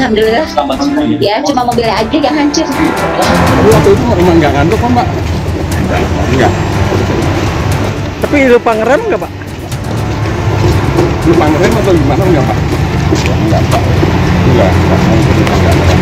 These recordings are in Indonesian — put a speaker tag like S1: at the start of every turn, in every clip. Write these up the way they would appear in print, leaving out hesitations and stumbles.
S1: Alhamdulillah. Ya, cuma mobilnya aja yang hancur.
S2: Tapi waktu itu emang nggak ngantuk kan, Pak? Enggak.
S3: Tapi lupa ngerem nggak, Pak?
S2: Lupa ngerem atau gimana enggak, Pak? Enggak, Pak. Enggak ngerem.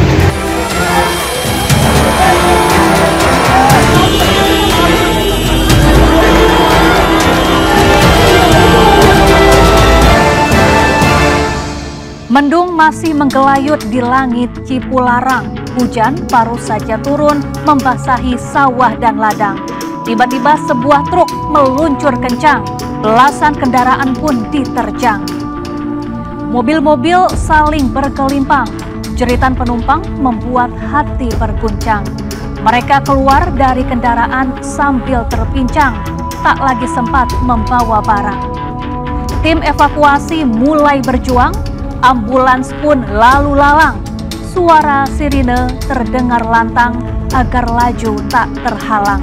S4: Mendung masih menggelayut di langit Cipularang. Hujan baru saja turun membasahi sawah dan ladang. Tiba-tiba sebuah truk meluncur kencang. Belasan kendaraan pun diterjang. Mobil-mobil saling bergelimpang. Jeritan penumpang membuat hati berguncang. Mereka keluar dari kendaraan sambil terpincang. Tak lagi sempat membawa barang. Tim evakuasi mulai berjuang. Ambulans pun lalu lalang. Suara sirine terdengar lantang agar laju tak terhalang.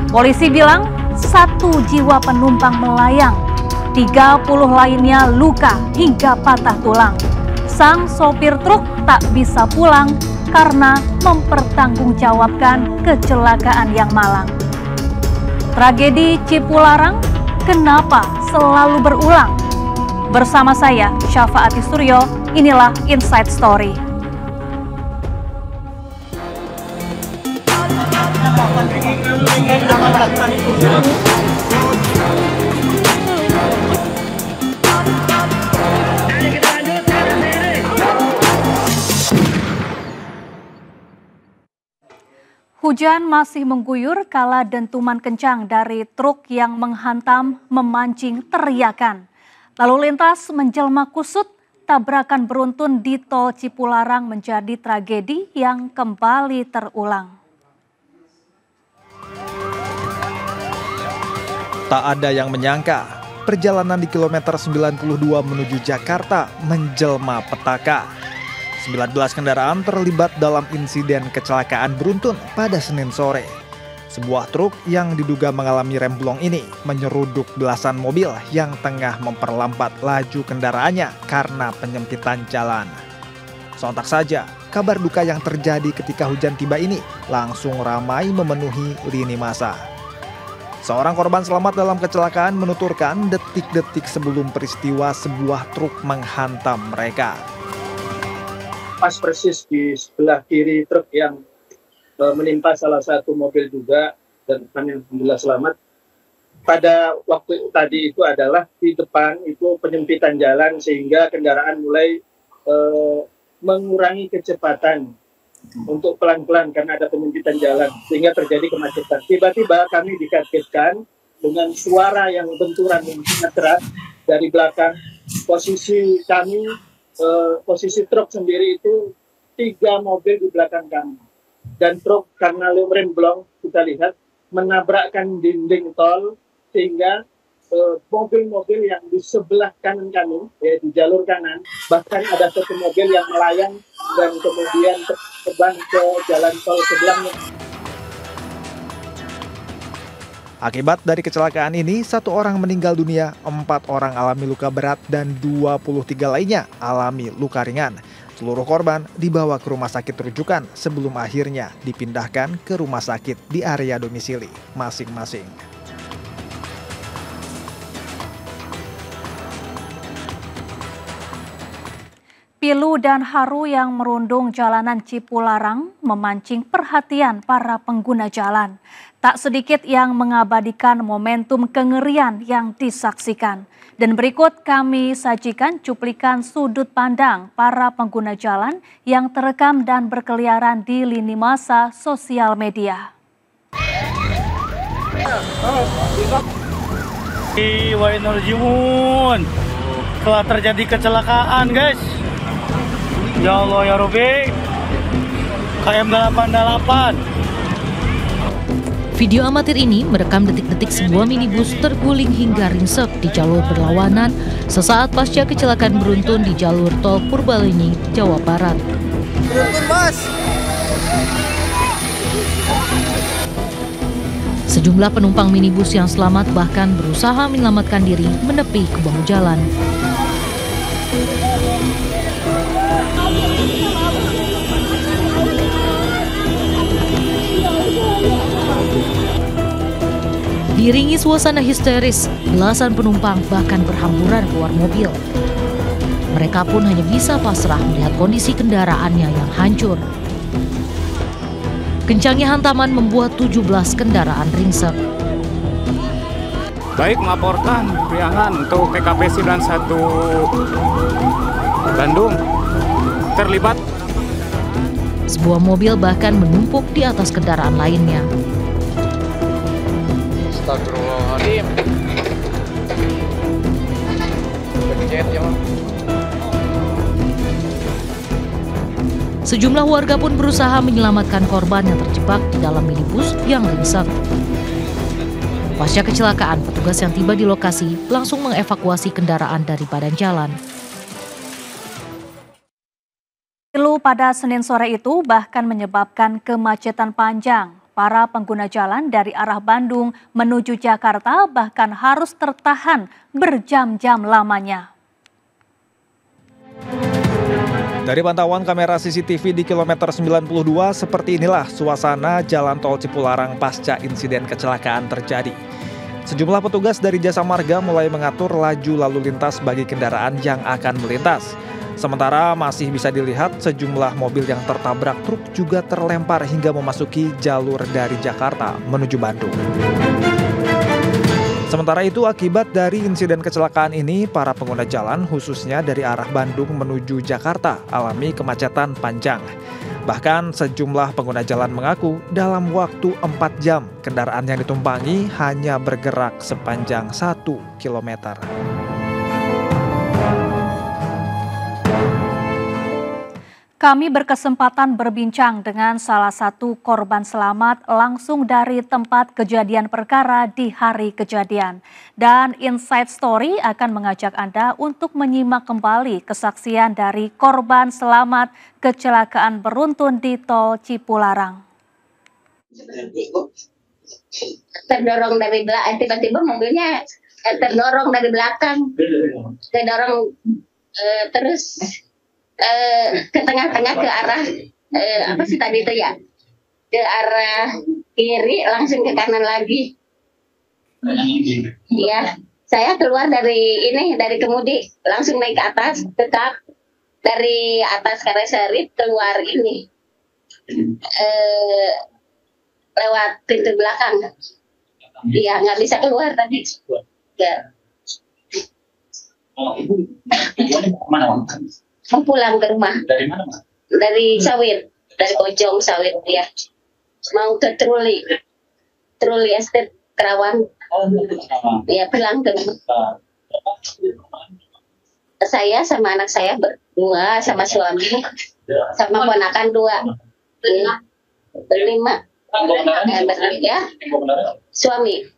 S4: Polisi bilang 1 jiwa penumpang melayang, 30 lainnya luka hingga patah tulang. Sang sopir truk tak bisa pulang karena mempertanggungjawabkan kecelakaan yang malang. Tragedi Cipularang kenapa selalu berulang? Bersama saya, Syafaati Suryo, inilah Inside Story. Hujan masih mengguyur kala dentuman kencang dari truk yang menghantam memancing teriakan. Lalu lintas menjelma kusut, tabrakan beruntun di tol Cipularang menjadi tragedi yang kembali terulang.
S5: Tak ada yang menyangka, perjalanan di kilometer 92 menuju Jakarta menjelma petaka. 19 kendaraan terlibat dalam insiden kecelakaan beruntun pada Senin sore. Sebuah truk yang diduga mengalami remblong ini menyeruduk belasan mobil yang tengah memperlambat laju kendaraannya karena penyempitan jalan. Sontak saja, kabar duka yang terjadi ketika hujan tiba ini langsung ramai memenuhi lini masa. Seorang korban selamat dalam kecelakaan menuturkan detik-detik sebelum peristiwa sebuah truk menghantam mereka.
S6: Pas persis di sebelah kiri truk yang menimpa salah satu mobil juga dan yang alhamdulillah selamat. Pada waktu tadi itu adalah di depan itu penyempitan jalan sehingga kendaraan mulai mengurangi kecepatan untuk pelan-pelan karena ada penyempitan jalan sehingga terjadi kemacetan. Tiba-tiba kami dikagetkan dengan suara yang benturan yang sangat keras dari belakang. Posisi kami, posisi truk sendiri itu 3 mobil di belakang kami. Dan truk karena remblong kita lihat menabrakkan dinding tol sehingga mobil-mobil yang di sebelah kanan kami, ya di jalur kanan, bahkan ada satu mobil yang melayang dan kemudian terbang ke jalan tol sebelahnya.
S5: Akibat dari kecelakaan ini, 1 orang meninggal dunia, 4 orang alami luka berat dan 23 lainnya alami luka ringan. Seluruh korban dibawa ke rumah sakit rujukan sebelum akhirnya dipindahkan ke rumah sakit di area domisili masing-masing.
S4: Pilu dan haru yang merundung jalanan Cipularang memancing perhatian para pengguna jalan. Tak sedikit yang mengabadikan momentum kengerian yang disaksikan. Dan berikut kami sajikan cuplikan sudut pandang para pengguna jalan yang terekam dan berkeliaran di lini masa sosial media.
S3: Telah terjadi kecelakaan, guys. Ya Allah ya Rabbi. KM 88.
S7: Video amatir ini merekam detik-detik sebuah minibus terguling hingga ringsek di jalur berlawanan sesaat pasca kecelakaan beruntun di jalur tol Purbalenyi, Jawa Barat.
S3: Beruntun, Mas.
S7: Sejumlah penumpang minibus yang selamat bahkan berusaha menyelamatkan diri menepi ke bahu jalan. Diiringi suasana histeris, belasan penumpang bahkan berhamburan keluar mobil. Mereka pun hanya bisa pasrah melihat kondisi kendaraannya yang hancur. Kencangnya hantaman membuat 17 kendaraan ringsek.
S2: Baik, melaporkan Priangan untuk TKP 91 Bandung terlibat.
S7: Sebuah mobil bahkan menumpuk di atas kendaraan lainnya.
S2: Astagfirullahaladzim. Becet ya.
S7: Sejumlah warga pun berusaha menyelamatkan korban yang terjebak di dalam minibus yang ringsek. Pasca kecelakaan, petugas yang tiba di lokasi langsung mengevakuasi kendaraan dari badan jalan.
S4: Pada Senin sore itu bahkan menyebabkan kemacetan panjang. Para pengguna jalan dari arah Bandung menuju Jakarta bahkan harus tertahan berjam-jam lamanya.
S5: Dari pantauan kamera CCTV di kilometer 92, seperti inilah suasana jalan tol Cipularang pasca insiden kecelakaan terjadi. Sejumlah petugas dari Jasa Marga mulai mengatur laju lalu lintas bagi kendaraan yang akan melintas. Sementara masih bisa dilihat sejumlah mobil yang tertabrak truk juga terlempar hingga memasuki jalur dari Jakarta menuju Bandung. Sementara itu, akibat dari insiden kecelakaan ini, para pengguna jalan khususnya dari arah Bandung menuju Jakarta alami kemacetan panjang. Bahkan sejumlah pengguna jalan mengaku dalam waktu 4 jam kendaraan yang ditumpangi hanya bergerak sepanjang 1 kilometer.
S4: Kami berkesempatan berbincang dengan salah satu korban selamat langsung dari tempat kejadian perkara di hari kejadian. Dan Inside Story akan mengajak Anda untuk menyimak kembali kesaksian dari korban selamat kecelakaan beruntun di Tol Cipularang.
S1: Terdorong dari belakang, tiba-tiba mobilnya terdorong dari belakang, terdorong terus ke tengah-tengah ke arah apa sih tadi itu ya, ke arah kiri langsung ke kanan lagi. Iya, saya keluar dari kemudi langsung naik ke atas, tetap dari atas Karesarit keluar ini lewat pintu belakang. Iya, nggak bisa keluar tadi. Ya.
S8: Mana?
S1: Mau pulang ke rumah.
S8: Dari mana, Mas?
S1: Dari Sawit, dari Bojong Sawit ya. Mau ke Truli Estate Kerawan. Ya, pulang ke rumah. Saya sama anak saya berdua, sama suami, sama ponakan 2. Berlima. Ya, suami.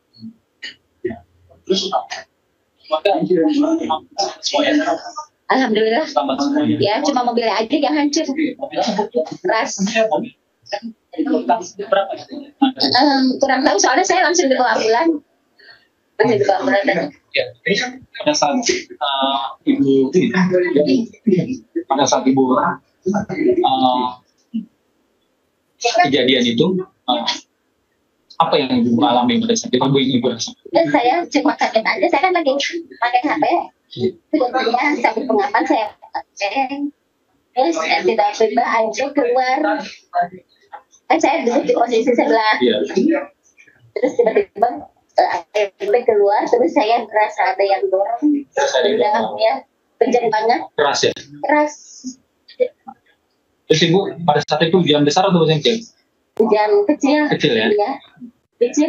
S1: Alhamdulillah. Ya, cuma mobilnya aja yang hancur. Keras. Kurang tahu soalnya saya langsung dibawa ambulan.
S8: Ya, pada saat ibu kejadian itu, apa yang ibu alami pada saat itu? Ibu rasa?
S1: Saya cuma kaget aja. Saya kan lagi pakai HP. Kemudian sambil pengaman saya pakai. Terus tiba-tiba aja keluar. Kan saya duduk di posisi sebelah. Terus tiba-tiba keluar, terus saya merasa ada yang dorong. Ya, kencang banget.
S8: Keras ya?
S1: Keras.
S8: Terus ibu pada saat itu hujan besar atau hujan kecil?
S1: Hujan kecil.
S8: Kecil ya?
S1: Iya, kecil.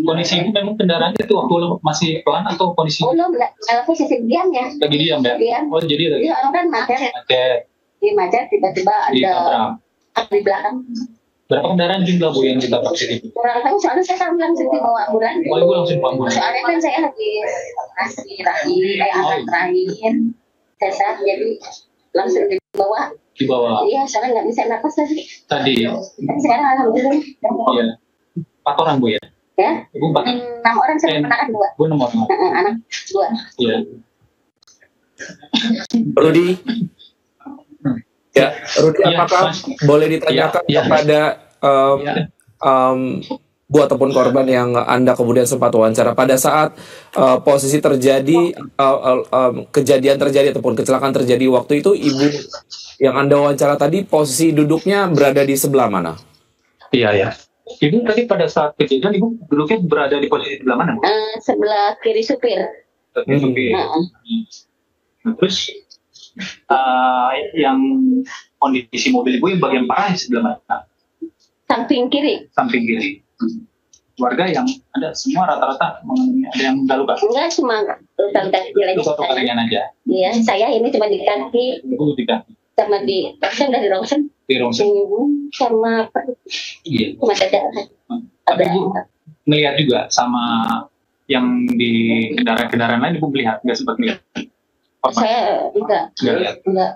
S8: Kondisi ibu memang kendaraannya itu waktu masih pelan atau kondisi?
S1: Belum, posisi diam ya.
S8: Lagi diam ya?
S1: Diam.
S8: Oh, jadi lagi?
S1: Iya, orang kan macet.
S8: Di
S1: macet, tiba-tiba ada di belakang.
S8: Berapa kendaraan jumlah Bu yang ditabrak sini?
S1: Kurang tahu, soalnya saya kan langsung dibawa ambulan.
S8: Oh, ibu langsung dibawa ambulan?
S1: Soalnya kan saya habis operasi rahim, anak terakhir. Saya jadi langsung dibawa. Iya, soalnya nggak bisa napas tadi. Sekarang alhamdulillah.
S8: Iya. 4 orang Bu ya?
S1: Ya.
S8: Ibu 4?
S1: 6 orang, saya ponakan 2.
S8: Bu 6 orang?
S1: Anak 2.
S8: Iya.
S9: Rudi, Ya, Rudi, apakah boleh ditanyakan kepada Bu ataupun korban yang Anda kemudian sempat wawancara pada saat posisi terjadi kejadian terjadi ataupun kecelakaan terjadi waktu itu, Ibu yang Anda wawancara tadi posisi duduknya berada di sebelah mana?
S8: Iya ya. Ibu tadi pada saat kejadian Ibu duduknya berada di posisi sebelah mana, Bu?
S1: Sebelah kiri supir.
S8: Supir. Nah, terus yang kondisi mobil Ibu yang bagian parah di sebelah mana?
S1: Samping kiri.
S8: Samping kiri. Warga yang ada semua rata-rata ada yang luka?
S1: Enggak, cuma luka-luka kecil aja.
S8: Luka-luka ringan aja.
S1: Iya, saya ini cuma di kaki.
S8: Ibu di kaki.
S1: Sama di rongseng, dari rongseng.
S8: Di rongseng.
S1: Sama perut.
S8: Iya.
S1: Cuma saja.
S8: Tapi Ibu melihat juga sama yang di kendaraan lain, Ibu melihat, nggak sempat melihat?
S1: Saya enggak. Enggak.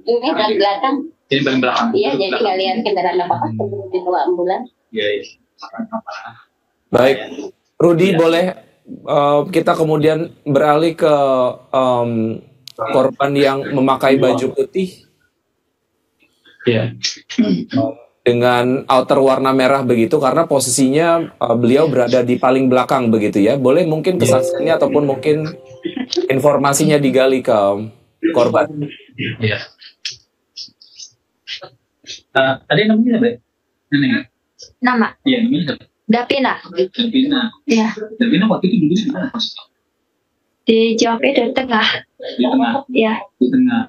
S1: Ini dari belakang.
S8: Ini paling belakang.
S1: Iya, jadi nggak lihat kendaraan apa-apa di bawah ambulans.
S8: Iya.
S9: Baik, Rudi, boleh kita kemudian beralih ke korban yang memakai baju putih dengan outer warna merah begitu, karena posisinya beliau berada di paling belakang begitu ya. Boleh mungkin kesaksiannya ataupun mungkin informasinya digali ke korban.
S8: Iya. Tadi namanya apa?
S1: Nama?
S8: Iya, namanya apa?
S1: Davina.
S8: Davina.
S1: Iya.
S8: Davina waktu itu duduk di mana?
S1: Di Jope di tengah.
S8: Di tengah.
S1: Iya.
S8: Di tengah.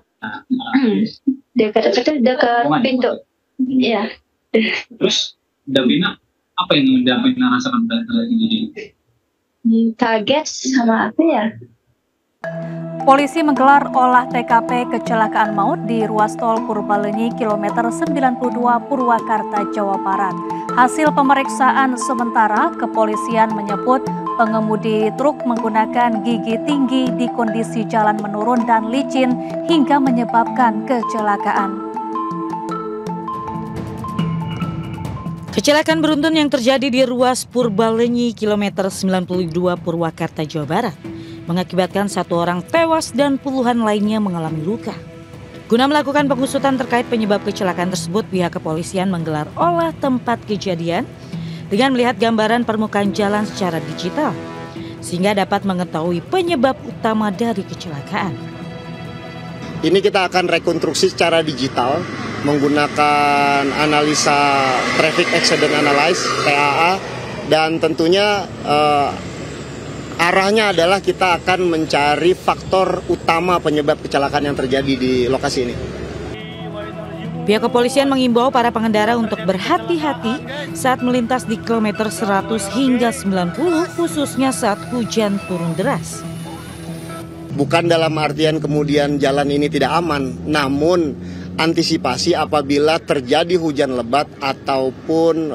S1: Dekat pintu. Iya.
S8: Terus Davina, apa yang Davina rasakan pada kejadian?
S1: Kaget sama apa ya?
S4: Polisi menggelar olah TKP kecelakaan maut di ruas tol Purbalenyi kilometer 92 Purwakarta, Jawa Barat. Hasil pemeriksaan sementara, kepolisian menyebut pengemudi truk menggunakan gigi tinggi di kondisi jalan menurun dan licin hingga menyebabkan kecelakaan.
S7: Kecelakaan beruntun yang terjadi di ruas Purbalenyi kilometer 92 Purwakarta, Jawa Barat mengakibatkan 1 orang tewas dan puluhan lainnya mengalami luka. Guna melakukan pengusutan terkait penyebab kecelakaan tersebut, pihak kepolisian menggelar olah tempat kejadian dengan melihat gambaran permukaan jalan secara digital, sehingga dapat mengetahui penyebab utama dari kecelakaan.
S10: Ini kita akan rekonstruksi secara digital menggunakan analisa Traffic Accident Analysis (TAA), dan tentunya arahnya adalah kita akan mencari faktor utama penyebab kecelakaan yang terjadi di lokasi ini.
S7: Pihak kepolisian mengimbau para pengendara untuk berhati-hati saat melintas di kilometer 100 hingga 90, khususnya saat hujan turun deras.
S10: Bukan dalam artian kemudian jalan ini tidak aman, namun antisipasi apabila terjadi hujan lebat ataupun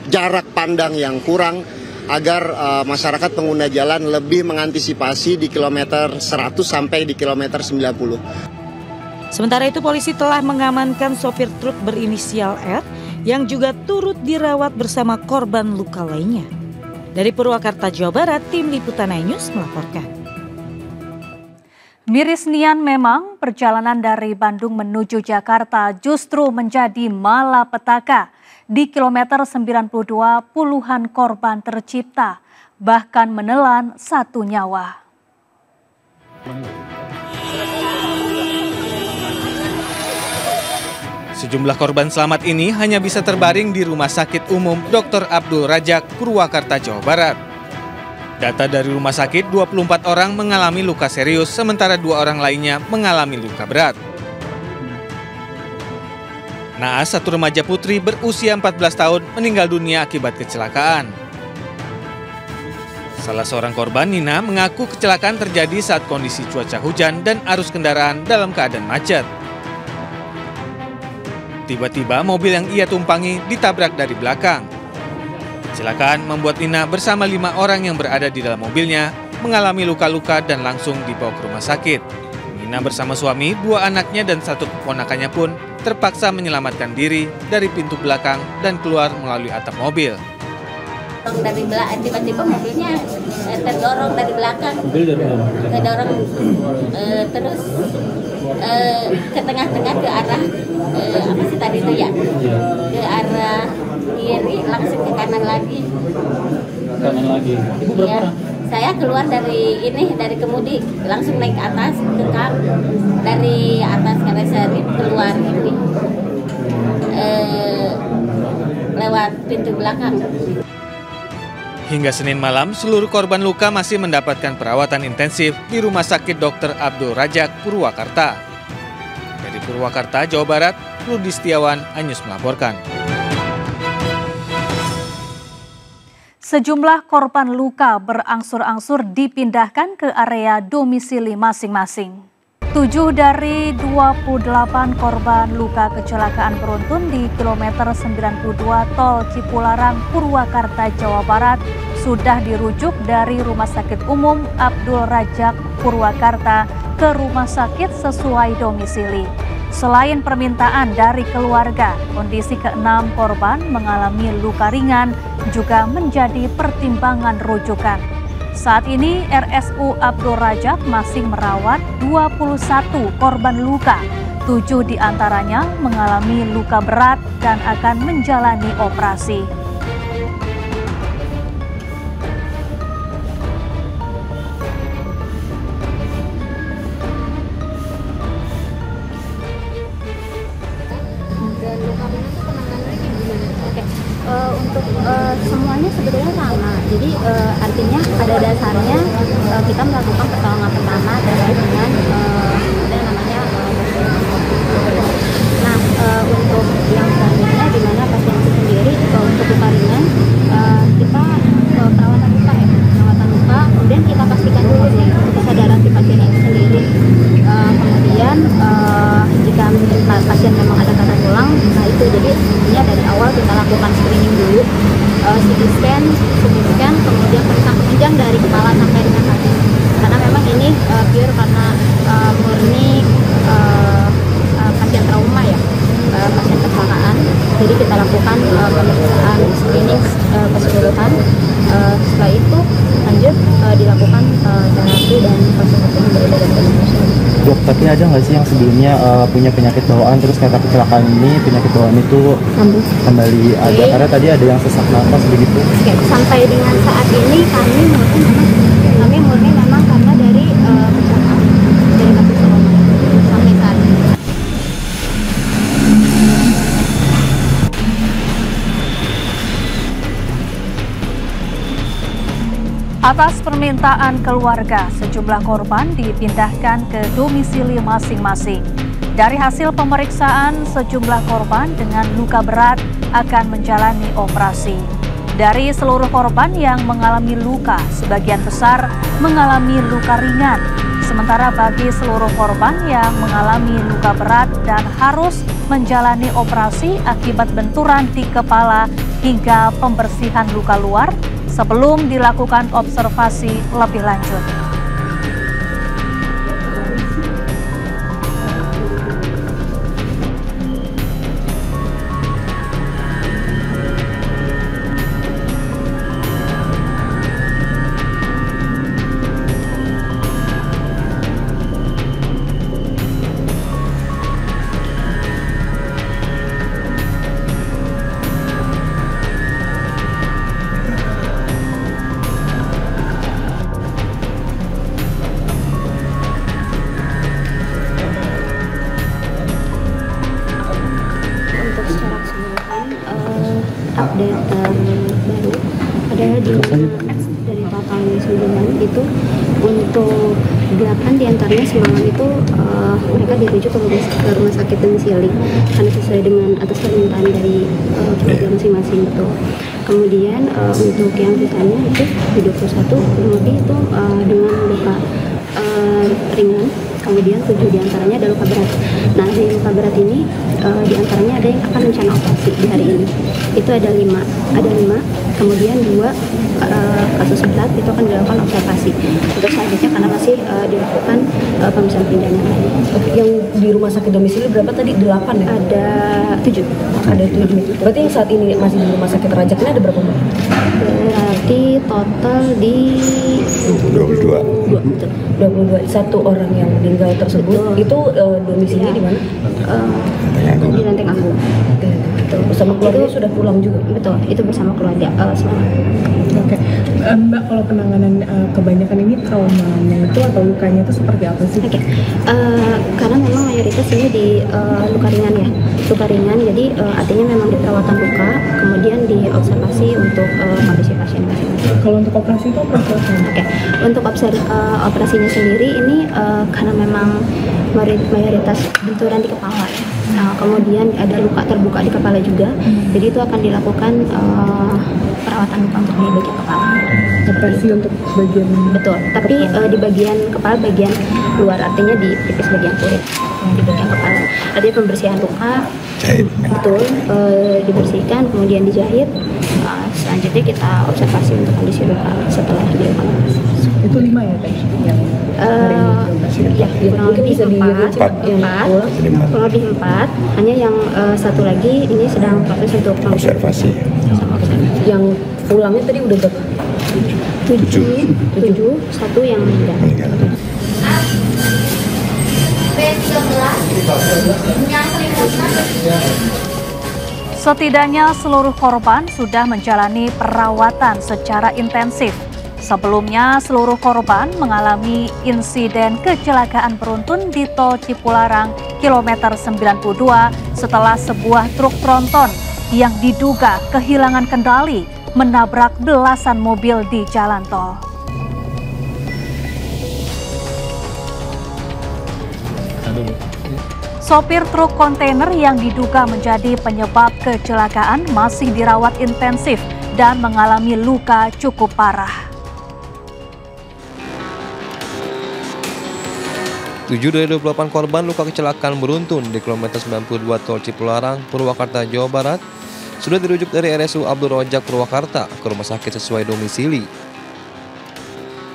S10: jarak pandang yang kurang, agar masyarakat pengguna jalan lebih mengantisipasi di kilometer 100 sampai di kilometer 90.
S7: Sementara itu, polisi telah mengamankan sopir truk berinisial R yang juga turut dirawat bersama korban luka lainnya. Dari Purwakarta, Jawa Barat, tim Liputan iNews melaporkan.
S4: Miris nian memang perjalanan dari Bandung menuju Jakarta justru menjadi malapetaka. Di kilometer 92 puluhan korban tercipta, bahkan menelan 1 nyawa.
S5: Sejumlah korban selamat ini hanya bisa terbaring di Rumah Sakit Umum Dr. Abdul Rajak, Purwakarta, Jawa Barat. Data dari rumah sakit, 24 orang mengalami luka serius, sementara 2 orang lainnya mengalami luka berat. Naas, 1 remaja putri berusia 14 tahun meninggal dunia akibat kecelakaan. Salah seorang korban, Nina, mengaku kecelakaan terjadi saat kondisi cuaca hujan dan arus kendaraan dalam keadaan macet. Tiba-tiba mobil yang ia tumpangi ditabrak dari belakang. Kecelakaan membuat Nina bersama 5 orang yang berada di dalam mobilnya mengalami luka-luka dan langsung dibawa ke rumah sakit. Nina bersama suami, 2 anaknya dan 1 keponakannya pun terpaksa menyelamatkan diri dari pintu belakang dan keluar melalui atap mobil.
S1: dari belakang, tiba-tiba mobilnya terdorong dari belakang, terdorong terus ke tengah-tengah ke arah apa sih tadi itu ya, ke arah kiri langsung ke kanan lagi. Ibu berapa orang? Saya keluar dari kemudi langsung naik ke atas ke kap, dari atas Karesarip keluar ini lewat pintu belakang.
S5: Hingga Senin malam, seluruh korban luka masih mendapatkan perawatan intensif di Rumah Sakit Dr. Abdul Rajak, Purwakarta. Dari Purwakarta, Jawa Barat, Rudi Setiawan, Anyus melaporkan.
S4: Sejumlah korban luka berangsur-angsur dipindahkan ke area domisili masing-masing. 7 dari 28 korban luka kecelakaan beruntun di kilometer 92 Tol Cipularang, Purwakarta, Jawa Barat sudah dirujuk dari Rumah Sakit Umum Abdul Rajak, Purwakarta ke rumah sakit sesuai domisili. Selain permintaan dari keluarga, kondisi ke-6 korban mengalami luka ringan juga menjadi pertimbangan rujukan. Saat ini RSU Abdul Rajak masih merawat 21 korban luka. 7 diantaranya mengalami luka berat dan akan menjalani operasi.
S11: Untuk semuanya sebetulnya sama, jadi artinya pada dasarnya kita melakukan pertolongan pertama terkait dengan untuk yang selanjutnya di mana pasien itu sendiri untuk luka ringan kita perawatan luka kemudian kita pastikan dulu sih kesadaran si pasien itu sendiri, kemudian jika pasien memang ada kata tulang, nah itu jadi intinya dari awal kita lakukan screening dulu, CT scan, kemudian periksa penunjang dari kepala sampai dengan kaki, karena memang ini pure karena murni pasien trauma ya, pasien kecelakaan, jadi kita lakukan pemeriksaan screening keseluruhan, setelah itu lanjut dilakukan terapi dan konsultasi dari
S12: Dok, tapi ada nggak sih yang sebelumnya punya penyakit bawaan terus karena kecelakaan ini penyakit bawaan itu kembali ada? Karena tadi ada yang sesak nafas begitu.
S11: Oke, sampai dengan saat ini kami murni memang karena dari kecelakaan dari kasus trauma sampai saat ini.
S4: Atas permintaan keluarga, sejumlah korban dipindahkan ke domisili masing-masing. Dari hasil pemeriksaan, sejumlah korban dengan luka berat akan menjalani operasi. Dari seluruh korban yang mengalami luka, sebagian besar mengalami luka ringan. Sementara bagi seluruh korban yang mengalami luka berat dan harus menjalani operasi akibat benturan di kepala hingga pembersihan luka luar, sebelum dilakukan observasi lebih lanjut.
S11: Update baru adalah di dari total 9 itu untuk 8 diantaranya semalam itu mereka dirujuk ke rumah sakit domisili karena sesuai dengan atas permintaan dari keluarga masing-masing itu. Kemudian untuk yang sisanya itu di 21 lebih itu dengan luka ringan, kemudian 7 diantaranya ada luka berat. Nah, di luka berat ini di antaranya ada yang akan rencana operasi di hari ini. Itu ada 5, kemudian 2 kasus berat itu akan dilakukan observasi. Untuk selanjutnya karena masih dilakukan pemeriksaan penindakan yang lain.
S13: Yang di rumah sakit domisili berapa tadi? 8 ya?
S11: Ada 7.
S13: Ada 7. Berarti yang saat ini masih di rumah sakit Rajak ini ada berapa?
S11: Berarti total di
S13: 22. Satu orang yang meninggal tersebut itu domisilinya di mana?
S11: Di Lenteng Agung.
S13: Bersama keluarga sudah pulang juga?
S11: Betul, itu bersama keluarga semua.
S14: Oke, Mbak, kalau penanganan kebanyakan ini traumanya itu atau lukanya itu seperti apa sih?
S11: Oke, karena memang mayoritas ini di luka ringan ya, jadi artinya memang di perawatan luka, kemudian diobservasi untuk kondisi pasien masing-masing.
S14: Kalau untuk operasi itu operasi apa?
S11: Oke, untuk operasinya sendiri ini karena memang mayoritas benturan di kepala ya. Kemudian ada luka terbuka di kepala juga, jadi itu akan dilakukan perawatan luka untuk di bagian kepala.
S14: Operasi untuk bagian
S11: betul, tapi di bagian kepala bagian luar, artinya di tipis bagian kulit di bagian kepala. Ada pembersihan luka, betul, dibersihkan, kemudian dijahit. Selanjutnya kita observasi untuk kondisi luka setelah dilakukan operasi.
S14: Itu 5 ya tadi?
S11: Ya, kurang lebih 4. Hanya yang satu lagi ini sedang proses untuk
S2: observasi.
S13: Yang pulangnya tadi udah berapa?
S11: 7, 1 yang meninggal.
S4: Setidaknya seluruh korban sudah menjalani perawatan secara intensif. Sebelumnya, seluruh korban mengalami insiden kecelakaan beruntun di Tol Cipularang, kilometer 92, setelah sebuah truk tronton yang diduga kehilangan kendali menabrak belasan mobil di jalan tol. Sopir truk kontainer yang diduga menjadi penyebab kecelakaan masih dirawat intensif dan mengalami luka cukup parah.
S15: 7 dari 28 korban luka kecelakaan beruntun di kilometer 92 Tol Cipularang, Purwakarta, Jawa Barat sudah dirujuk dari RSU Abdul Rojak Purwakarta ke rumah sakit sesuai domisili.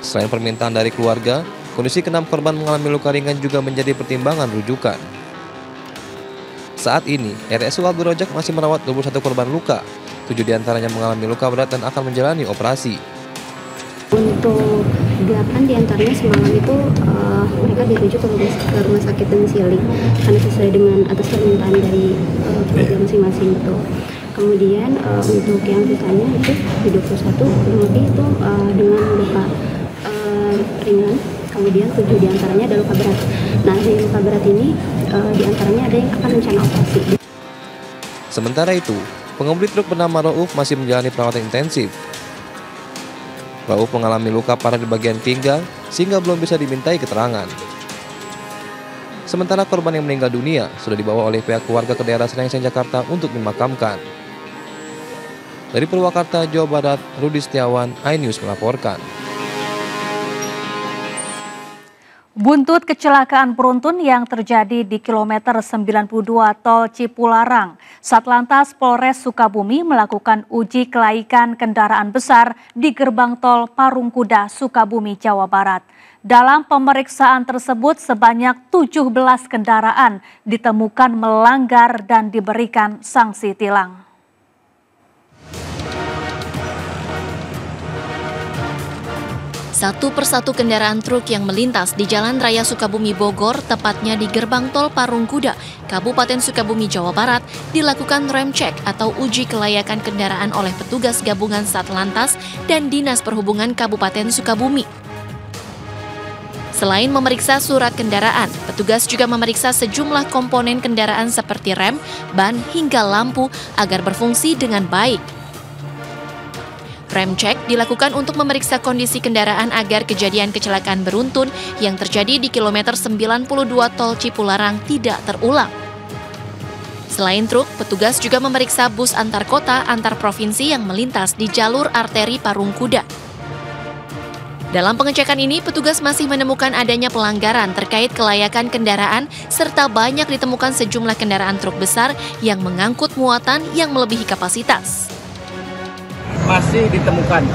S15: Selain permintaan dari keluarga, kondisi ke-6 korban mengalami luka ringan juga menjadi pertimbangan rujukan. Saat ini, RSU Abdul Rojak masih merawat 21 korban luka, 7 diantaranya mengalami luka berat dan akan menjalani operasi.
S11: Untuk 8 diantaranya semalam itu mereka dirujuk ke rumah sakit domisili karena sesuai dengan atas permintaan dari keluarga masing-masing itu. Kemudian untuk yang sisanya itu di 21 kurang lebih itu dengan luka ringan. Kemudian 7 diantaranya ada luka berat. Nah, di luka berat ini diantaranya ada yang akan rencana operasi.
S15: Sementara itu, pengemudi truk bernama Rauf masih menjalani perawatan intensif. Rauf mengalami luka parah di bagian pinggang sehingga belum bisa dimintai keterangan. Sementara korban yang meninggal dunia sudah dibawa oleh pihak keluarga ke daerah Serengseng, Jakarta untuk dimakamkan. Dari Purwakarta, Jawa Barat, Rudi Setiawan, iNews melaporkan.
S4: Buntut kecelakaan beruntun yang terjadi di kilometer 92 Tol Cipularang, Satlantas Polres Sukabumi melakukan uji kelaikan kendaraan besar di gerbang tol Parungkuda, Sukabumi, Jawa Barat. Dalam pemeriksaan tersebut sebanyak 17 kendaraan ditemukan melanggar dan diberikan sanksi tilang.
S16: Satu persatu kendaraan truk yang melintas di Jalan Raya Sukabumi Bogor, tepatnya di gerbang tol Parungkuda, Kabupaten Sukabumi, Jawa Barat, dilakukan rem cek atau uji kelayakan kendaraan oleh petugas gabungan Satlantas dan Dinas Perhubungan Kabupaten Sukabumi. Selain memeriksa surat kendaraan, petugas juga memeriksa sejumlah komponen kendaraan seperti rem, ban, hingga lampu agar berfungsi dengan baik. Rem cek dilakukan untuk memeriksa kondisi kendaraan agar kejadian kecelakaan beruntun yang terjadi di kilometer 92 Tol Cipularang tidak terulang. Selain truk, petugas juga memeriksa bus antar kota antar provinsi yang melintas di jalur arteri Parungkuda. Dalam pengecekan ini, petugas masih menemukan adanya pelanggaran terkait kelayakan kendaraan serta banyak ditemukan sejumlah kendaraan truk besar yang mengangkut muatan yang melebihi kapasitas.
S17: Masih ditemukan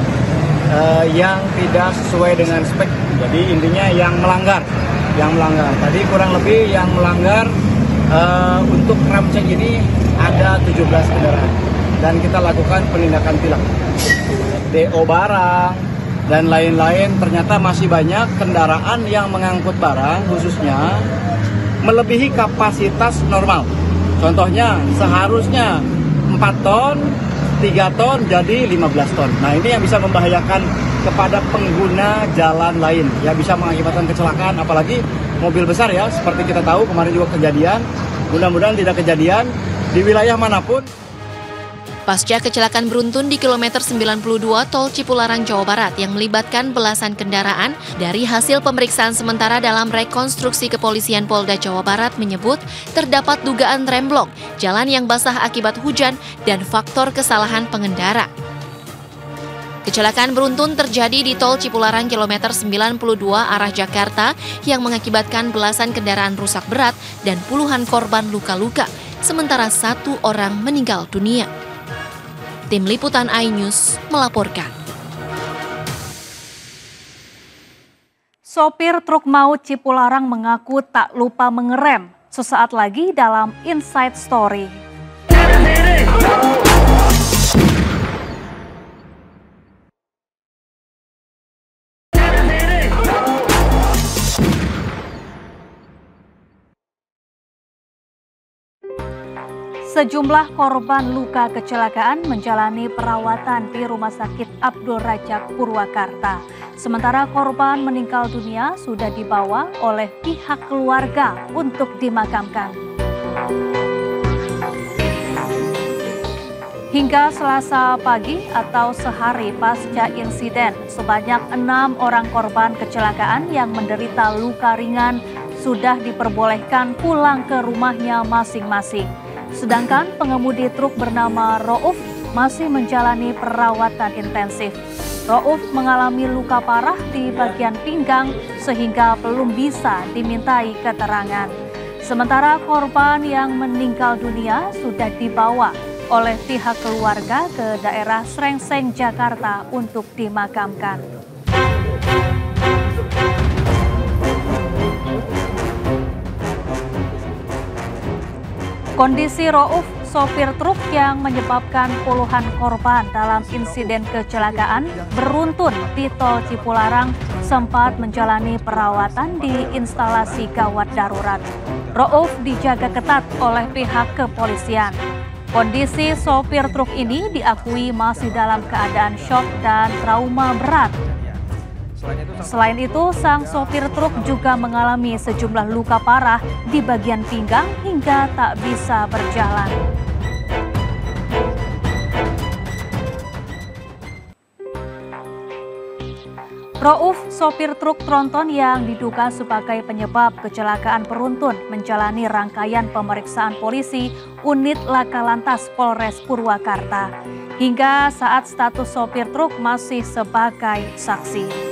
S17: yang tidak sesuai dengan spek, jadi intinya yang melanggar. Tadi kurang lebih yang melanggar untuk ram cek ini ada 17 kendaraan dan kita lakukan penindakan tilang. DO barang dan lain-lain, ternyata masih banyak kendaraan yang mengangkut barang khususnya melebihi kapasitas normal. Contohnya seharusnya 4 ton, 3 ton jadi 15 ton. Nah, ini yang bisa membahayakan kepada pengguna jalan lain, ya bisa mengakibatkan kecelakaan, apalagi mobil besar ya, seperti kita tahu kemarin juga kejadian. Mudah-mudahan tidak kejadian di wilayah manapun.
S16: Pasca kecelakaan beruntun di kilometer 92 Tol Cipularang, Jawa Barat yang melibatkan belasan kendaraan, dari hasil pemeriksaan sementara dalam rekonstruksi kepolisian Polda Jawa Barat menyebut terdapat dugaan remblong, jalan yang basah akibat hujan, dan faktor kesalahan pengendara. Kecelakaan beruntun terjadi di Tol Cipularang kilometer 92 arah Jakarta yang mengakibatkan belasan kendaraan rusak berat dan puluhan korban luka-luka, sementara 1 orang meninggal dunia. Tim Liputan iNews melaporkan.
S4: Sopir truk maut Cipularang mengaku tak lupa mengerem. Sesaat lagi dalam Inside Story. Sejumlah korban luka kecelakaan menjalani perawatan di Rumah Sakit Abdul Rajak Purwakarta. Sementara korban meninggal dunia sudah dibawa oleh pihak keluarga untuk dimakamkan. Hingga Selasa pagi atau sehari pasca insiden, sebanyak 6 orang korban kecelakaan yang menderita luka ringan sudah diperbolehkan pulang ke rumahnya masing-masing. Sedangkan pengemudi truk bernama Rauf masih menjalani perawatan intensif. Rauf mengalami luka parah di bagian pinggang sehingga belum bisa dimintai keterangan. Sementara korban yang meninggal dunia sudah dibawa oleh pihak keluarga ke daerah Srengseng, Jakarta untuk dimakamkan. Kondisi Rauf, sopir truk yang menyebabkan puluhan korban dalam insiden kecelakaan beruntun di Tol Cipularang, sempat menjalani perawatan di instalasi gawat darurat. Rauf dijaga ketat oleh pihak kepolisian. Kondisi sopir truk ini diakui masih dalam keadaan syok dan trauma berat. Selain itu, sang sopir truk juga mengalami sejumlah luka parah di bagian pinggang hingga tak bisa berjalan. Rauf, sopir truk tronton yang diduga sebagai penyebab kecelakaan beruntun, menjalani rangkaian pemeriksaan polisi unit Laka Lantas Polres Purwakarta. Hingga saat status sopir truk masih sebagai saksi.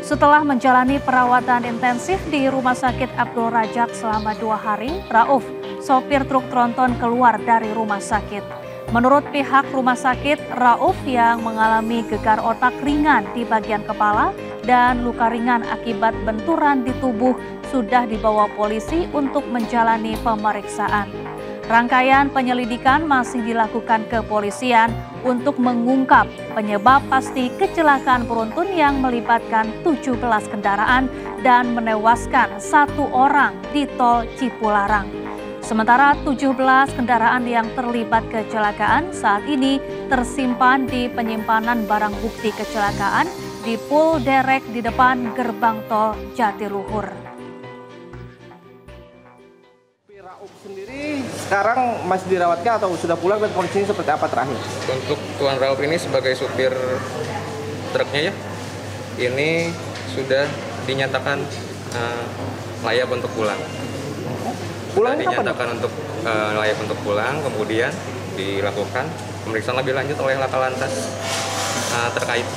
S4: Setelah menjalani perawatan intensif di Rumah Sakit Abdul Rajak selama 2 hari, Rauf, sopir truk tronton keluar dari rumah sakit. Menurut pihak rumah sakit, Rauf yang mengalami gegar otak ringan di bagian kepala dan luka ringan akibat benturan di tubuh sudah dibawa polisi untuk menjalani pemeriksaan. Rangkaian penyelidikan masih dilakukan kepolisian untuk mengungkap penyebab pasti kecelakaan beruntun yang melibatkan 17 kendaraan dan menewaskan 1 orang di Tol Cipularang. Sementara 17 kendaraan yang terlibat kecelakaan saat ini tersimpan di penyimpanan barang bukti kecelakaan di Pul Derek di depan gerbang tol Jatiluhur.
S18: Rauf sendiri sekarang masih dirawatkan atau sudah pulang dan kondisinya seperti apa terakhir?
S19: Untuk Tuan Rauf ini sebagai supir truknya ya, ini sudah dinyatakan layak untuk pulang.
S18: Pulangnya
S19: dinyatakan untuk layak untuk pulang, kemudian dilakukan pemeriksaan lebih lanjut oleh Laka Lantas terkait.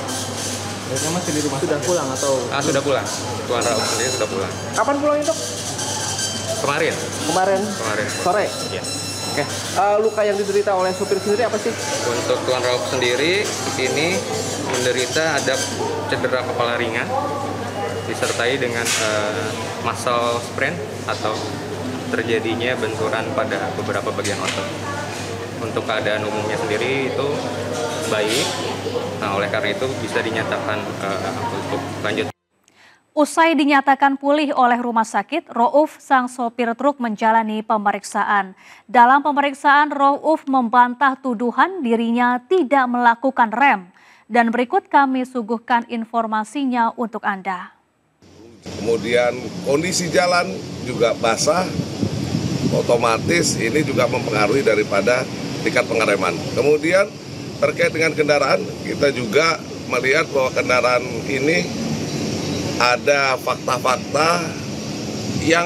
S18: Mereka masih di rumah sudah pulang atau?
S19: Sudah pulang. Tuan Rauf sendiri sudah pulang.
S18: Kapan pulangnya, Dok?
S19: Kemarin.
S18: Sore?
S19: Iya.
S18: Oke. Luka yang diderita oleh supir sendiri apa sih?
S19: Untuk Tuan Rauf sendiri ini menderita ada cedera kepala ringan disertai dengan muscle sprain atau terjadinya benturan pada beberapa bagian otot. Untuk keadaan umumnya sendiri itu baik. Nah, oleh karena itu bisa dinyatakan untuk lanjut.
S4: Usai dinyatakan pulih oleh rumah sakit, Rauf sang sopir truk menjalani pemeriksaan. Dalam pemeriksaan, Rauf membantah tuduhan dirinya tidak melakukan rem. Dan berikut kami suguhkan informasinya untuk Anda.
S20: Kemudian kondisi jalan juga basah, otomatis ini juga mempengaruhi daripada tingkat pengereman. Kemudian terkait dengan kendaraan, kita juga melihat bahwa kendaraan ini ada fakta-fakta yang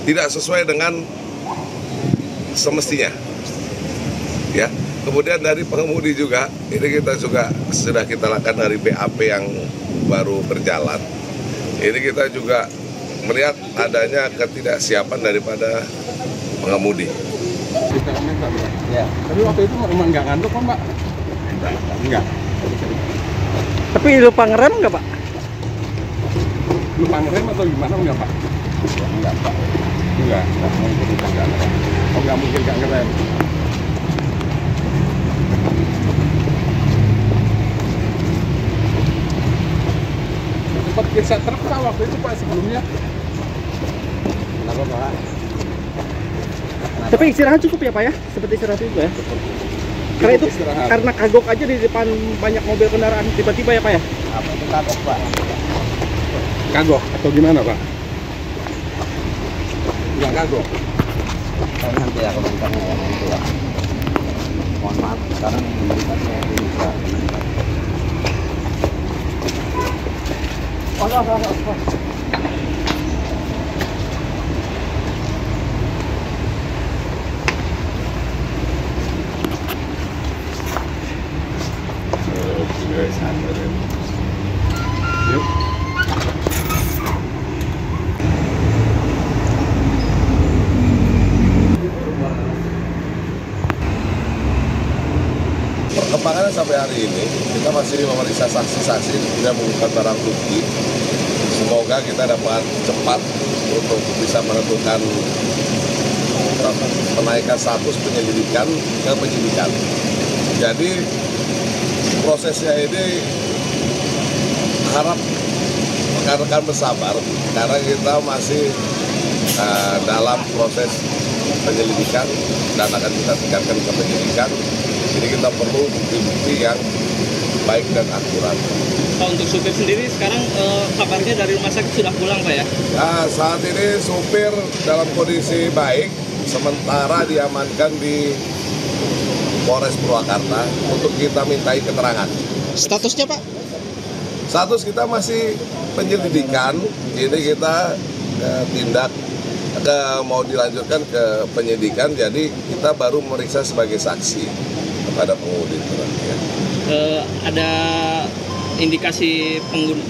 S20: tidak sesuai dengan semestinya. Ya. Kemudian dari pengemudi juga, ini kita juga sudah kita lakukan dari BAP yang baru berjalan. Ini kita juga melihat adanya ketidaksiapan daripada pengemudi.
S2: Ya. Tapi waktu itu memang nggak ngantuk kok, Mbak? Enggak.
S18: Tapi lupa ngerem nggak, Pak?
S2: Lupa ngerem atau gimana enggak, Pak? Enggak, Pak. Enggak mungkin nggak ngerem. Oh, nggak mungkin nggak ngerem. Sempat kisah truk Pak waktu itu, Pak, sebelumnya. Kenapa, Pak?
S18: Tapi istirahat cukup ya, Pak ya? Seperti istirahat itu ya? Karena itu istirahat. Karena kagok aja di depan banyak mobil kendaraan tiba-tiba ya, Pak ya?
S2: Apa itu kagok, Pak? Kagok atau gimana, Pak? Enggak kagok.
S21: Nanti ya komentarnya ya, nanti ya. Mohon maaf, sekarang komentarnya bisa.
S18: Oh.
S20: Perkembangannya sampai hari ini, kita masih memeriksa saksi-saksi dan mengungkap barang bukti. Semoga kita dapat cepat untuk bisa menentukan menaikkan status penyelidikan ke penyidikan. Jadi prosesnya ini harap rekan-rekan bersabar karena kita masih dalam proses penyelidikan dan akan kita tingkatkan ke penyidikan. Jadi kita perlu bukti-bukti yang baik dan akurat.
S22: Pak, untuk supir sendiri sekarang kabarnya dari rumah sakit sudah pulang, Pak ya?
S20: Nah, saat ini supir dalam kondisi baik, sementara diamankan di Polres Purwakarta untuk kita mintai keterangan.
S22: Statusnya, Pak?
S20: Status kita masih penyelidikan, ini kita tindak mau dilanjutkan ke penyidikan, jadi kita baru memeriksa sebagai saksi kepada pengemudi truk. Ya.
S22: Ada indikasi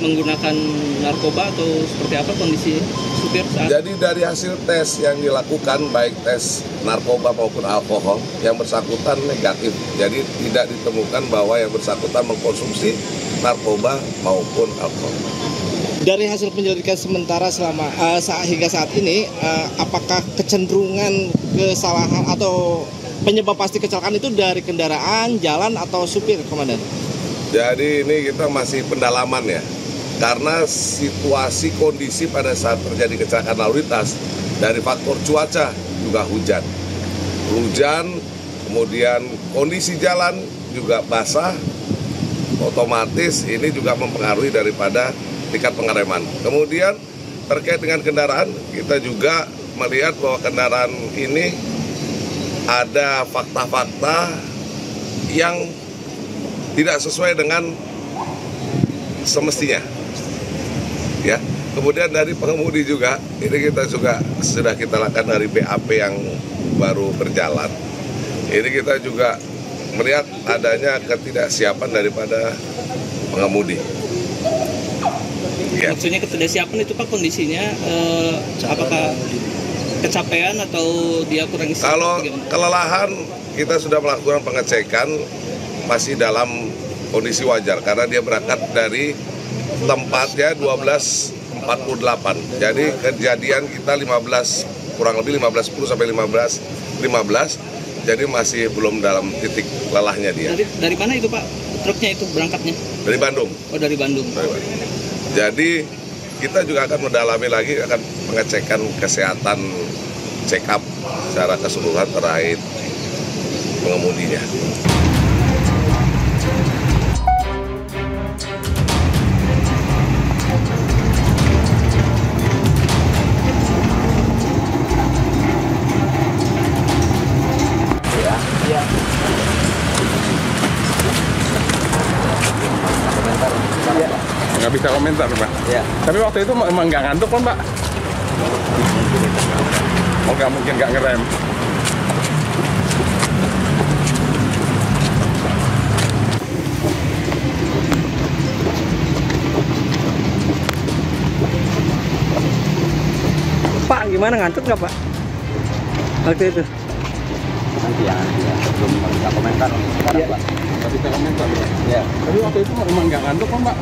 S22: menggunakan narkoba atau seperti apa kondisi supir saat?
S20: Jadi dari hasil tes yang dilakukan, baik tes narkoba maupun alkohol, yang bersangkutan negatif. Jadi tidak ditemukan bahwa yang bersangkutan mengkonsumsi narkoba maupun alkohol.
S22: Dari hasil penyelidikan sementara selama hingga saat ini, apakah kecenderungan kesalahan atau penyebab pasti kecelakaan itu dari kendaraan, jalan, atau supir, Komandan?
S20: Jadi ini kita masih pendalaman ya, karena situasi kondisi pada saat terjadi kecelakaan lalu lintas dari faktor cuaca juga hujan, kemudian kondisi jalan juga basah, otomatis ini juga mempengaruhi daripada tingkat pengereman. Kemudian terkait dengan kendaraan, kita juga melihat bahwa kendaraan ini ada fakta-fakta yang tidak sesuai dengan semestinya. Ya. Kemudian dari pengemudi juga, ini kita juga sudah kita lakukan dari BAP yang baru berjalan. Ini kita juga melihat adanya ketidaksiapan daripada pengemudi. Ya.
S3: Maksudnya ketidaksiapan itu Pak kondisinya apakah kecapean atau dia kurang istirahat?
S20: Kalau kelelahan kita sudah melakukan pengecekan masih dalam kondisi wajar karena dia berangkat dari tempatnya 12.48. Jadi kejadian kita kurang lebih 15.10 sampai 15.15. Jadi masih belum dalam titik lelahnya dia.
S3: Dari mana itu Pak truknya itu berangkatnya?
S20: Dari Bandung.
S3: Oh dari Bandung.
S20: Jadi kita juga akan mendalami lagi, akan pengecekan kesehatan, check up secara keseluruhan terkait pengemudinya.
S2: Nggak bisa komentar Pak.
S21: Ya.
S2: Tapi waktu itu emang nggak ngantuk kan Pak? Oh nggak mungkin nggak ngerem.
S3: Pak gimana ngantuk nggak Pak? Waktu itu?
S21: Nanti ya, belum bisa komentar sekarang Pak.
S2: Nggak bisa komentar Pak.
S21: Ya.
S2: Tapi waktu itu emang nggak ngantuk kan Pak?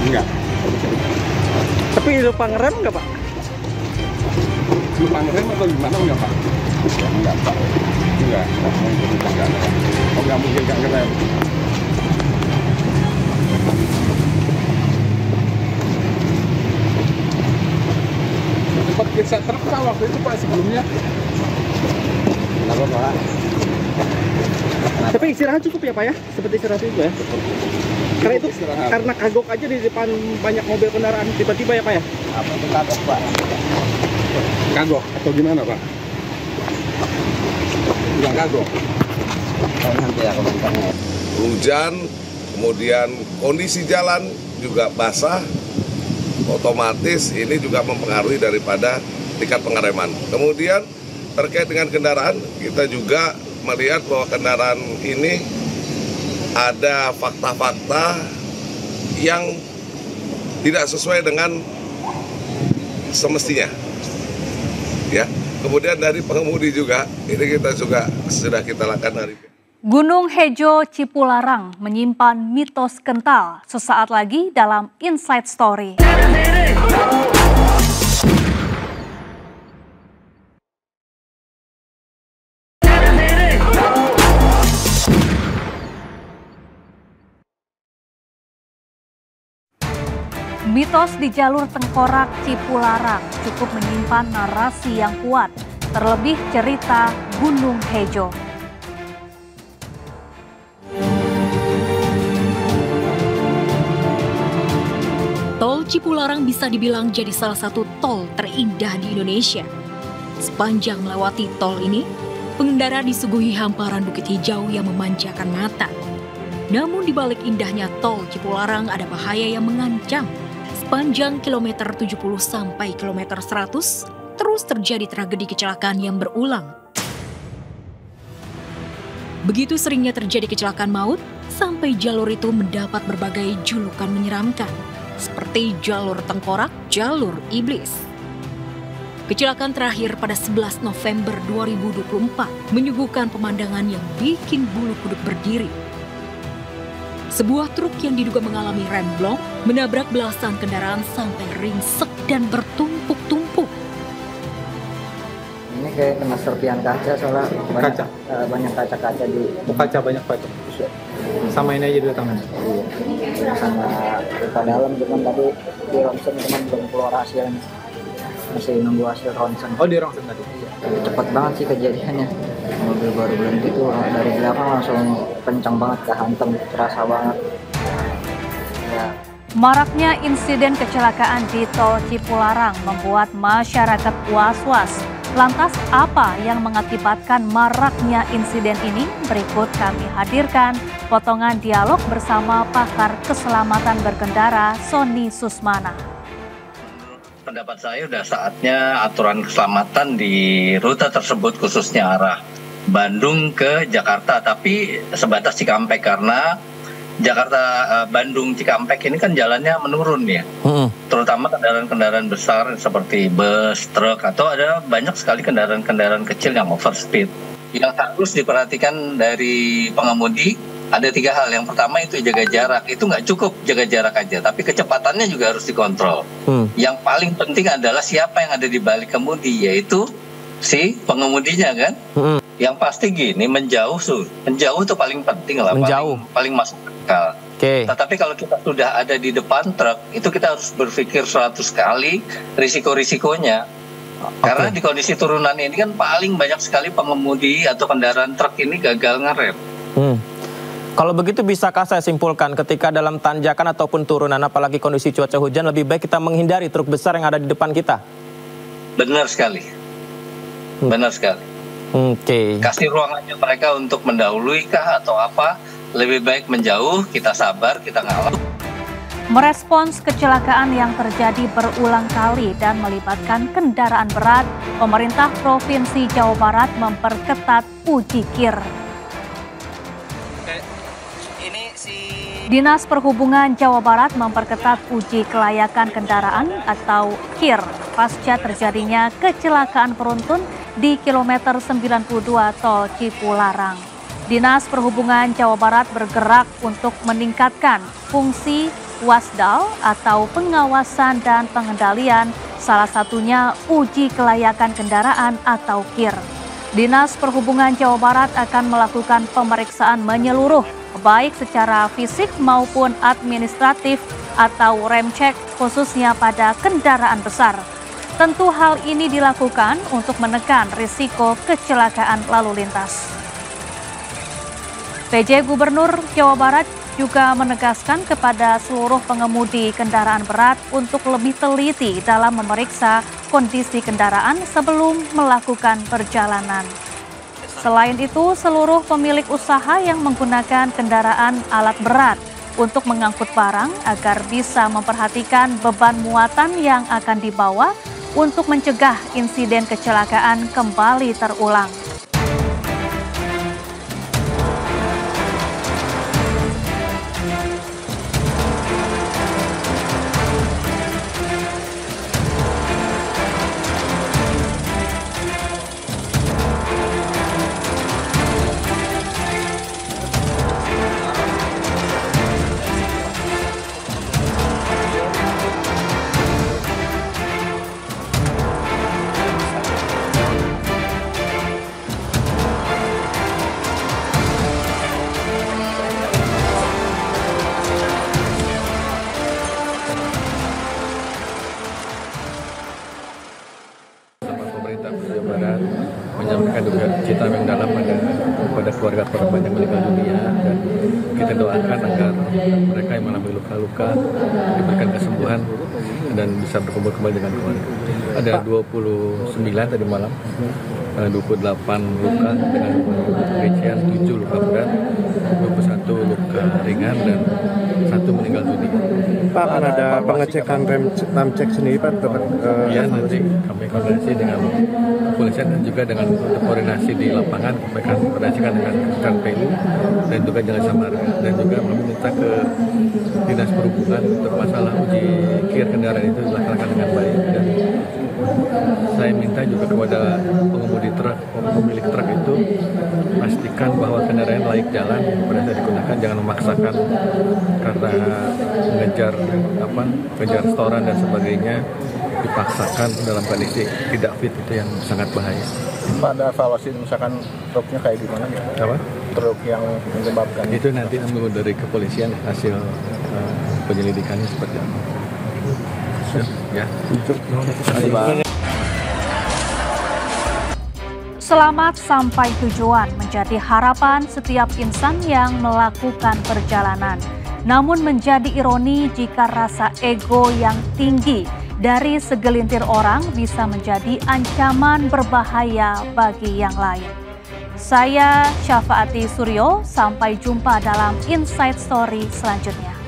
S2: Enggak.
S3: Tapi lupa ngerem nggak Pak?
S2: Lupa ngerem atau gimana enggak Pak?
S21: Enggak Pak.
S2: Enggak. Oh nggak mungkin nggak ngerem. Sempat geser truk Pak waktu itu Pak sebelumnya.
S21: Kenapa Pak?
S18: Tapi istirahat cukup ya Pak ya? Seperti istirahat juga ya? Karena itu karena kagok aja di depan banyak mobil kendaraan tiba-tiba ya Pak ya?
S21: Apa itu kagok Pak?
S2: Kagok atau gimana Pak? Yang kagok.
S21: Oh, nanti ya komentarnya.
S20: Hujan, kemudian kondisi jalan juga basah, otomatis ini juga mempengaruhi daripada tingkat pengereman. Kemudian terkait dengan kendaraan, kita juga melihat bahwa kendaraan ini ada fakta-fakta yang tidak sesuai dengan semestinya. Ya. Kemudian dari pengemudi juga, ini kita juga sudah kita lakukan hari ini.
S4: Gunung Hejo Cipularang menyimpan mitos kental sesaat lagi dalam Inside Story. Mitos di jalur tengkorak Cipularang cukup menyimpan narasi yang kuat, terlebih cerita Gunung Hejo.
S6: Tol Cipularang bisa dibilang jadi salah satu tol terindah di Indonesia. Sepanjang melewati tol ini, pengendara disuguhi hamparan bukit hijau yang memanjakan mata. Namun di balik indahnya tol Cipularang ada bahaya yang mengancam. Sepanjang kilometer 70 sampai kilometer 100, terus terjadi tragedi kecelakaan yang berulang. Begitu seringnya terjadi kecelakaan maut, sampai jalur itu mendapat berbagai julukan menyeramkan, seperti jalur tengkorak, jalur iblis. Kecelakaan terakhir pada 11 November 2024 menyuguhkan pemandangan yang bikin bulu kuduk berdiri. Sebuah truk yang diduga mengalami remblong menabrak belasan kendaraan sampai ringsek dan bertumpuk-tumpuk.
S21: Ini kayak kena serpian kaca soalnya banyak kaca-kaca di
S12: kaca banyak Pak. Sama ini aja dulu tangan.
S21: Iya. Sama luka dalam cuman tadi di ronsen cuman belum keluar hasilnya. Masih nunggu hasil ronsen.
S12: Oh di ronsen tadi.
S21: Iya. Cepet banget sih kejadiannya. Mobil baru berhenti tuh dari belakang langsung kencang banget kehantem, terasa banget. Ya.
S4: Maraknya insiden kecelakaan di Tol Cipularang membuat masyarakat was-was. Lantas apa yang mengakibatkan maraknya insiden ini? Berikut kami hadirkan potongan dialog bersama pakar keselamatan berkendara Sony Susmana.
S23: Pendapat saya sudah saatnya aturan keselamatan di rute tersebut khususnya arah
S8: Bandung ke Jakarta, tapi sebatas Cikampek karena Jakarta Bandung Cikampek ini kan jalannya menurun ya, terutama kendaraan-kendaraan besar seperti bus, truk, atau ada banyak sekali kendaraan-kendaraan kecil yang overspeed. Yang harus diperhatikan dari pengemudi ada 3 hal. Yang pertama itu jaga jarak. Itu nggak cukup jaga jarak aja, tapi kecepatannya juga harus dikontrol. Yang paling penting adalah siapa yang ada di balik kemudi, yaitu si pengemudinya kan. Yang pasti gini, menjauh itu paling penting lah, paling masuk akal. Tetapi kalau kita sudah ada di depan truk, itu kita harus berpikir 100 kali risiko-risikonya. Karena di kondisi turunan ini kan paling banyak sekali pengemudi atau kendaraan truk ini gagal ngerem.
S9: Kalau begitu bisakah saya simpulkan ketika dalam tanjakan ataupun turunan, apalagi kondisi cuaca hujan, lebih baik kita menghindari truk besar yang ada di depan kita?
S8: Benar sekali. Benar sekali. Kasih ruang aja mereka untuk mendahului kah atau apa, lebih baik menjauh, kita sabar, kita ngalah.
S4: Merespons kecelakaan yang terjadi berulang kali dan melibatkan kendaraan berat, pemerintah Provinsi Jawa Barat memperketat uji KIR. Dinas Perhubungan Jawa Barat memperketat uji kelayakan kendaraan atau KIR pasca terjadinya kecelakaan beruntun di kilometer 92 Tol Cipularang. Dinas Perhubungan Jawa Barat bergerak untuk meningkatkan fungsi wasdal atau pengawasan dan pengendalian, salah satunya uji kelayakan kendaraan atau KIR. Dinas Perhubungan Jawa Barat akan melakukan pemeriksaan menyeluruh, baik secara fisik maupun administratif atau rem cek khususnya pada kendaraan besar. Tentu hal ini dilakukan untuk menekan risiko kecelakaan lalu lintas. PJ Gubernur Jawa Barat juga menegaskan kepada seluruh pengemudi kendaraan berat untuk lebih teliti dalam memeriksa kondisi kendaraan sebelum melakukan perjalanan. Selain itu, seluruh pemilik usaha yang menggunakan kendaraan alat berat untuk mengangkut barang agar bisa memperhatikan beban muatan yang akan dibawa untuk mencegah insiden kecelakaan kembali terulang.
S23: Menyampaikan duka cita yang dalam pada keluarga korban yang meninggal dunia, dan kita doakan agar mereka yang mengalami luka-luka diberikan kesembuhan dan bisa berkumpul kembali dengan keluarga. Ada 29 tadi malam, 28 luka dengan rincian 7 luka berat, 21 luka ringan dan 1 meninggal dunia.
S24: Pak, akan ada pengecekan rem cek sendiri Pak?
S23: Iya, nanti kami koordinasi dengan kepolisian dan juga dengan koordinasi di lapangan, kami akan koordinasikan dengan KPU dan juga Jasa Marga, dan juga meminta ke Dinas Perhubungan untuk masalah uji KIR kendaraan itu dilaksanakan dengan baik. Dan saya minta juga kepada pengemudi truk, pemilik truk itu pastikan bahwa kendaraan layak jalan pada saat digunakan, jangan memaksakan karena mengejar restoran dan sebagainya, dipaksakan dalam kondisi tidak fit, itu yang sangat bahaya.
S24: Pak, ada evaluasi misalkan truknya kayak gimana?
S23: Apa? Truk
S24: yang menyebabkan
S23: itu nanti menunggu dari kepolisian hasil penyelidikannya seperti apa. Ya.
S4: Selamat sampai tujuan menjadi harapan setiap insan yang melakukan perjalanan. Namun menjadi ironi jika rasa ego yang tinggi dari segelintir orang bisa menjadi ancaman berbahaya bagi yang lain. Saya Syafaati Suryo, sampai jumpa dalam Inside Story selanjutnya.